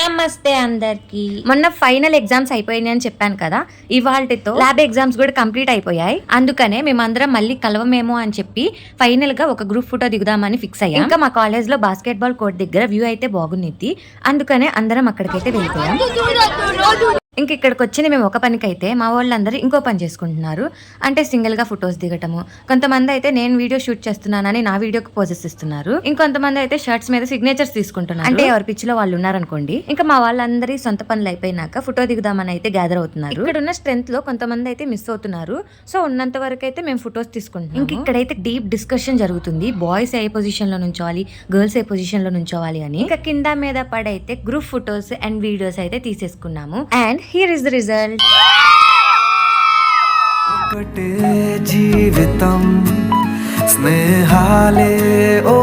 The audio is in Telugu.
నమస్తే అందరికి. మొన్న ఫైనల్ ఎగ్జామ్స్ అయిపోయినాయి అని చెప్పాను కదా, ఇవాళతో ల్యాబ్ ఎగ్జామ్స్ కూడా కంప్లీట్ అయిపోయాయి. అందుకనే మేమందరం మళ్ళీ కలవమేమో అని చెప్పి ఫైనల్ గా ఒక గ్రూప్ ఫోటో దిగుదామని ఫిక్స్ అయ్యాం. ఇంకా మా కాలేజ్ లో బాస్కెట్ బాల్ కోర్ట్ దగ్గర వ్యూ అయితే బాగుంది, అందుకనే అందరం అక్కడికైతే వెళ్ళిపోయాం. ఇంక ఇక్కడికి వచ్చింది మేము ఒక పనికైతే, మా వాళ్ళందరూ ఇంకో పని చేసుకుంటున్నారు. అంటే సింగిల్ గా ఫొటోస్ దిగటము. కొంతమంది అయితే నేను వీడియో షూట్ చేస్తున్నానని నా వీడియోకి పోజెస్ ఇస్తున్నారు. ఇంకొంతమంది అయితే షర్ట్స్ మీద సిగ్నేచర్స్ తీసుకుంటున్నారు. అంటే ఎవరి పిచ్చిలో వాళ్ళు ఉన్నారనుకోండి. ఇంకా మా వాళ్ళందరి సొంత పనులు అయిపోయినాక ఫోటో దిగుదామని అయితే గ్యాదర్ అవుతున్నారు. ఇక్కడ ఉన్న స్ట్రెంత్ లో కొంతమంది అయితే మిస్ అవుతున్నారు. సో ఉన్నంత వరకు అయితే మేము ఫొటోస్ తీసుకుంటాం. ఇంక ఇక్కడైతే డీప్ డిస్కషన్ జరుగుతుంది. బాయ్స్ ఏ పొజిషన్ లో నుంచోవాలి, గర్ల్స్ ఏ పొజిషన్ లో నుంచోవాలి అని. ఇంకా కింద మీద పడైతే గ్రూప్ ఫొటోస్ అండ్ వీడియోస్ అయితే తీసేసుకున్నాము. And here is the result. ఒకటే జీవితం స్నేహాలే ఓ